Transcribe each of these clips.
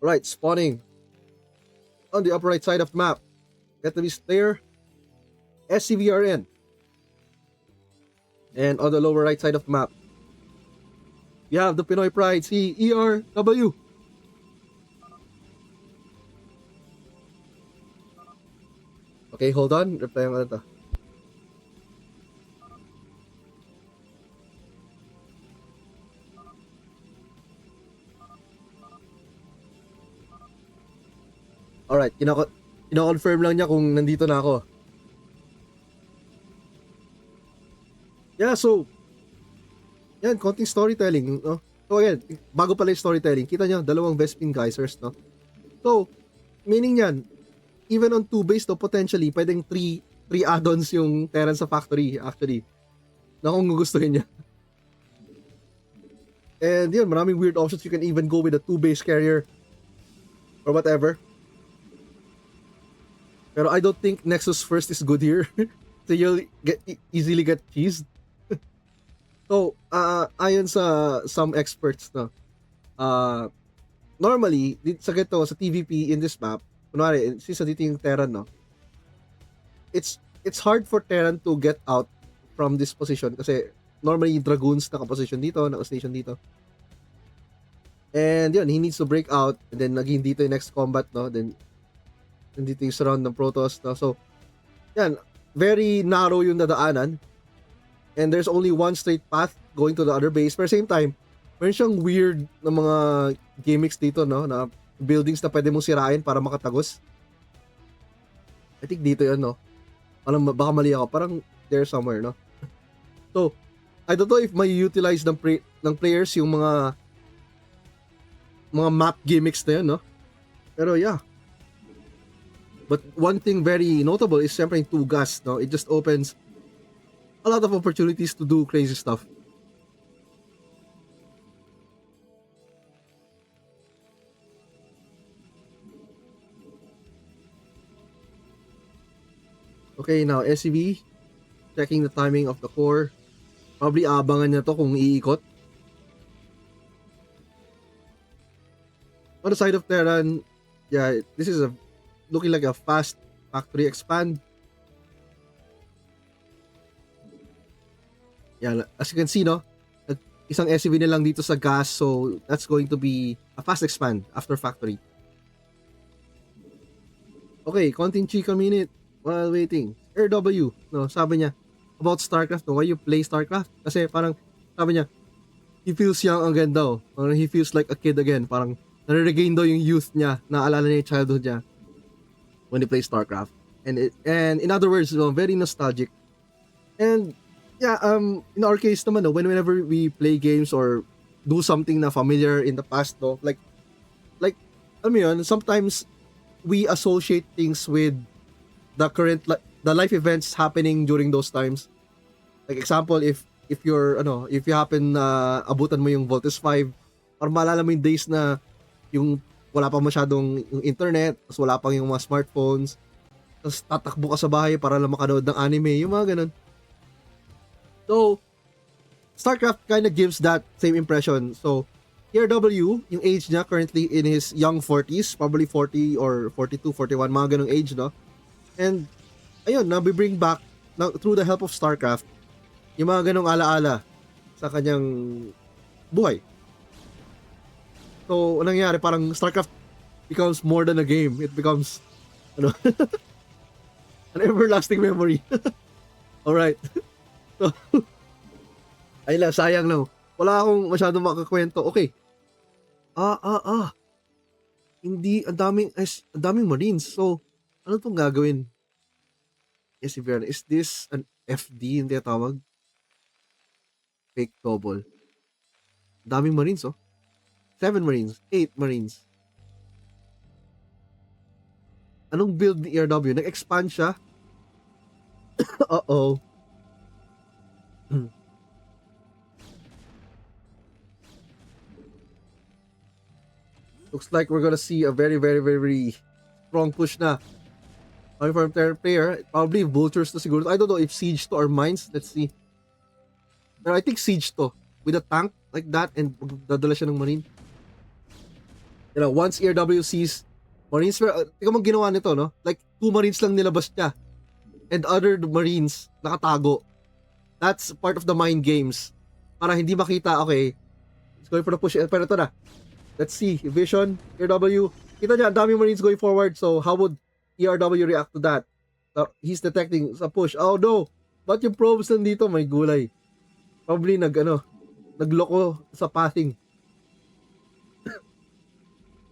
Alright, spawning on the upper right side of the map. Vietnamese player, SCVRN. And on the lower right side of the map, we have the Pinoy Pride, CERW. Okay, hold on. Reply ko na to. Alright, kino-confirm lang niya kung nandito na ako. Yeah, so, yan, konting storytelling, no? So again, bago pala yung storytelling, kita nyo, dalawang Vespin Geysers, no? So, meaning yan, even on 2 base, no, potentially, pwedeng 3 add-ons yung Terran sa factory, actually. Na kung gugustuhin niya. And yun, maraming weird options. You can even go with a 2 base carrier or whatever. Pero I don't think Nexus first is good here. So you'll easily get cheesed. So, ayon sa some experts, no, normally, sa TVP in this map, kunwari, since dito yung Terran, no, it's hard for Terran to get out from this position kasi normally Dragoons naka-position dito, naka-station dito. And yun, he needs to break out and then naging dito yung next combat, no, then nandito yung surround ng Protoss, no, so, yan, very narrow yung dadaanan. And there's only one straight path going to the other base. Pero same time, meron siyang weird na mga gimmicks dito, no? Na buildings na pwede mong sirain para makatagos. I think dito yun, no? Alam, baka mali ako. Parang there somewhere, no? So, I don't know if may utilize ng players yung mga map gimmicks na yun, no? Pero yeah. But one thing very notable is siyempre yung 2 gas, no? It just opens a lot of opportunities to do crazy stuff. Okay, now SCV checking the timing of the core. Probably abangan niya to kung iikot. On the side of Terran, yeah, this is looking like a fast factory expand. Yeah, as you can see, no, isang SCV na lang dito sa gas, so that's going to be a fast expand after factory. Okay, konting chika minute while waiting. RW, no, sabi niya about StarCraft, no, why you play StarCraft? Kasi parang sabi niya, he feels young again daw. Or he feels like a kid again. Parang nare-regain daw yung youth niya, naalala niya yung childhood niya when he plays StarCraft. And in other words, no, very nostalgic. And yeah, in our case naman, no, whenever we play games or do something na familiar in the past, no, like, alam mo yun, sometimes we associate things with the current, the life events happening during those times. Like example, if you happen na abutan mo yung Voltes 5, or maalala mo yung days na yung wala pa masyadong yung internet, tapos wala pang yung mga smartphones, tapos tatakbo ka sa bahay para lang makanood ng anime, yung mga ganun. So, StarCraft kind of gives that same impression. So, TRW, yung age niya currently in his young 40s, probably 40 or 42, 41, mga ganung age, no? And, ayun, nabibring back through the help of StarCraft, yung mga ganung alaala sa kanyang buhay. So, anong nangyari? Parang StarCraft becomes more than a game. It becomes, an everlasting memory. Alright. So, ay lang, sayang lang. Wala akong masyadong makakwento. Okay. Hindi, ang daming Marines. So, ano itong gagawin? Yes, is this an FD yung tinatawag? Fake double. Daming Marines, oh. 7 Marines, 8 Marines. Anong build ni ERW? Nag-expand siya? Uh-oh. Looks like we're gonna see a very, very, very strong push na. Coming from Terran player, probably Vultures to siguro. I don't know if Siege to or Mines. Let's see. Pero I think Siege to. With a tank like that and dadala siya ng Marine. Once ERW sees Marines, tingnan mo ginawa nito, no? Like, 2 Marines lang nilabas niya. And other Marines, nakatago. That's part of the mind games. Para hindi makita, okay, it's going for the push. Pero ito na. Let's see. Vision, ERW. Kita niya, ang daming Marines going forward. So, how would ERW react to that? He's detecting sa push. Oh, no. Ba't yung probes nandito? May gulay. Probably nagloko sa pathing.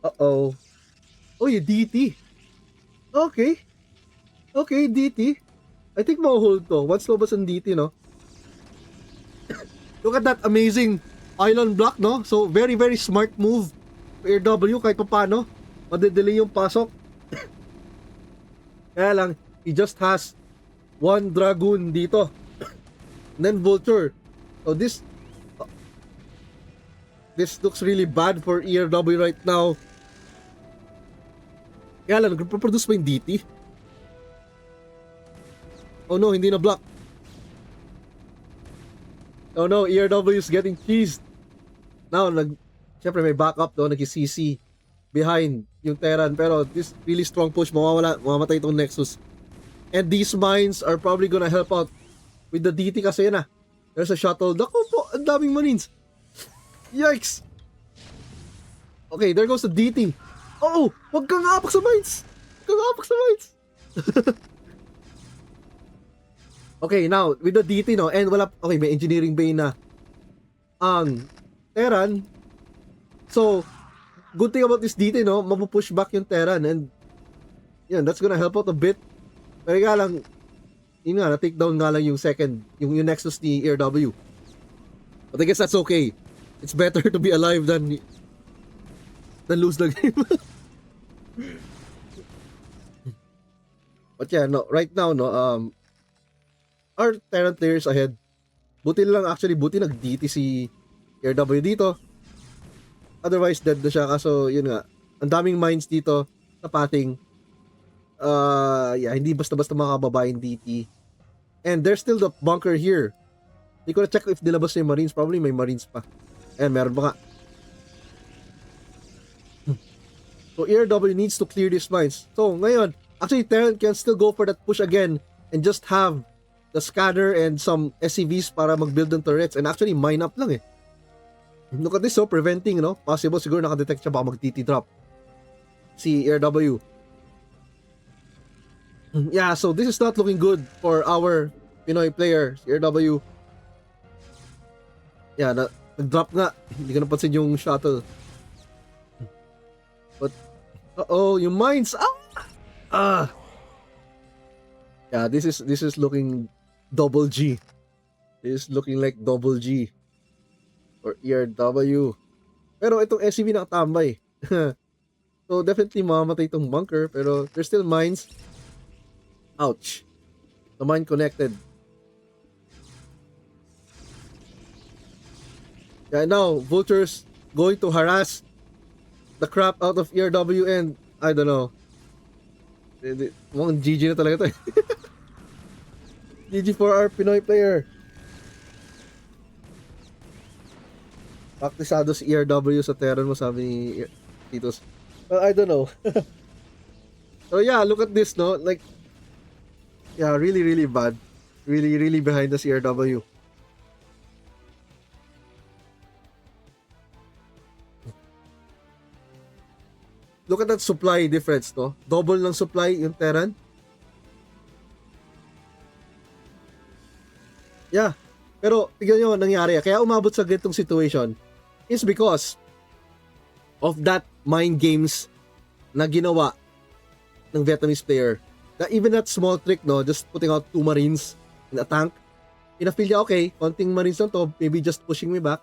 Uh-oh. Oh, yung DT. Okay. Okay, DT. I think ma-hold to. Once lobas ang DT, no? Look at that amazing island block, no? So, very, very smart move. AirW, kahit pa paano. Madedelay yung pasok. Kaya lang, he just has one Dragoon dito. And then Vulture. So, this looks really bad for ERW right now. Kaya lang, nagpo-produce pa yung DT. Oh no, hindi na block. Oh no, ERW is getting cheesed. Now, syempre may backup do, nag-CC behind yung Terran. Pero this really strong push, mamamatay itong Nexus. And these mines are probably gonna help out with the DT kasi yun. There's a shuttle. Naku po, ang daming Marines. Yikes! Okay, there goes the DT. Oh, wag kang apak sa mines! Wag kang apak sa mines! Okay, now, with the DT, no, and okay, may engineering bay na ang Terran. So, good thing about this DT, no, mapupush back yung Terran, and yun, that's gonna help out a bit. Pero nga lang, yun nga, na-take down nga lang yung second, yung Nexus ni ERW. But I guess that's okay. It's better to be alive than lose the game. But yeah, no, right now, no, our Terran players ahead. Buti nag-DT si ERW dito. Otherwise, dead na siya. Kaso, yun nga, ang daming mines dito sa pathing. Yeah, hindi basta-basta makababa yung DT. And there's still the bunker here. Hindi ko na-check if nilabas na yung Marines. Probably may Marines pa. Ayan, meron pa nga. So, ERW needs to clear these mines. So, ngayon, actually, Terran can still go for that push again and just have the scanner and some SCVs para mag-build ng turrets. And actually, mine up lang eh. Look at this, so preventing, no? Possible siguro nakadetect siya baka mag-TT drop. Si ERW. Yeah, so this is not looking good for our Pinoy player, si ERW. Yeah, nag-drop nga. Hindi ko napansin yung shuttle. But, yung mines. Yeah, this is looking double G. This is looking like double G for ERW. Pero itong SCV nakatambay. So definitely mamamatay itong bunker, pero there's still mines. Ouch. The mine connected. Yeah, now Vultures going to harass the crap out of ERW, and I don't know. Mukhang GG na talaga to. GG for our Pinoy player. Praktisado si ERW sa Terran mo, sabi ni Titos. Well, I don't know. So yeah, look at this, no? Like, yeah, really, really bad. Really, really behind the ERW. Look at that supply difference, no? Double ng supply yung Terran. Yeah. Pero, tignan nyo nangyari. Kaya umabot sa ganitong situation is because of that mind games na ginawa ng Vietnamese player. Na even that small trick, no? Just putting out 2 Marines in a tank. Ina-feel niya, okay, konting Marines lang to, maybe just pushing me back.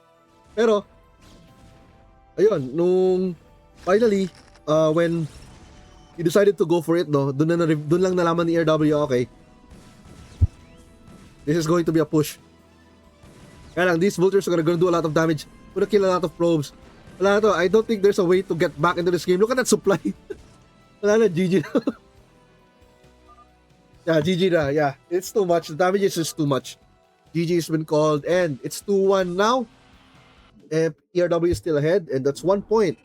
Pero, ayun, nung finally, when he decided to go for it, no, dun lang nalaman ni ERW, okay, this is going to be a push. Kaya lang, these Vultures are gonna do a lot of damage, gonna kill a lot of probes. Wala na to, I don't think there's a way to get back into this game. Look at that supply. Wala na, GG na. Yeah, GG na, yeah. It's too much, the damage is just too much. GG has been called, and it's 2-1 now. And ERW is still ahead, and that's 1 point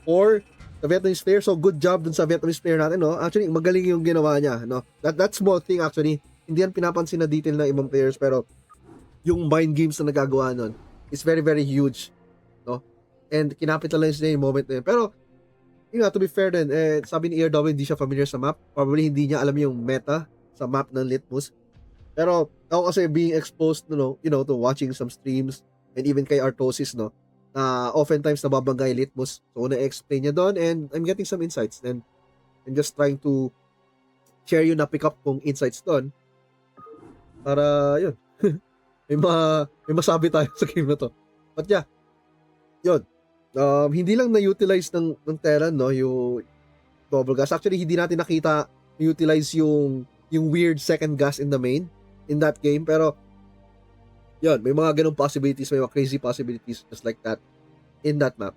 for the Vietnamese player. So good job dun sa Vietnamese player natin, no? Actually, magaling yung ginawa niya, no? That small thing actually, hindi yan pinapansin na detail ng ibang players, pero yung mind games na nagagawa nun is very very huge, no? And kinapitalize niya yung moment na yun. Pero yun nga, to be fair din, sabi ni ERW hindi siya familiar sa map. Probably hindi niya alam yung meta sa map ng Litmus. Pero ako kasi being exposed, to watching some streams and even kay Artosis, no, na oftentimes nababanggay Litmus. So, na-explain niya doon and I'm getting some insights and I'm just trying to share yung na-pick up kong insights doon para, yun, may masabi tayo sa game na to. But yeah, yun. Hindi lang na-utilize ng Terran, no, yung double gas. Actually, hindi natin nakita utilize yung weird second gas in the main in that game. Pero, yun, may mga ganong possibilities, may mga crazy possibilities just like that in that map.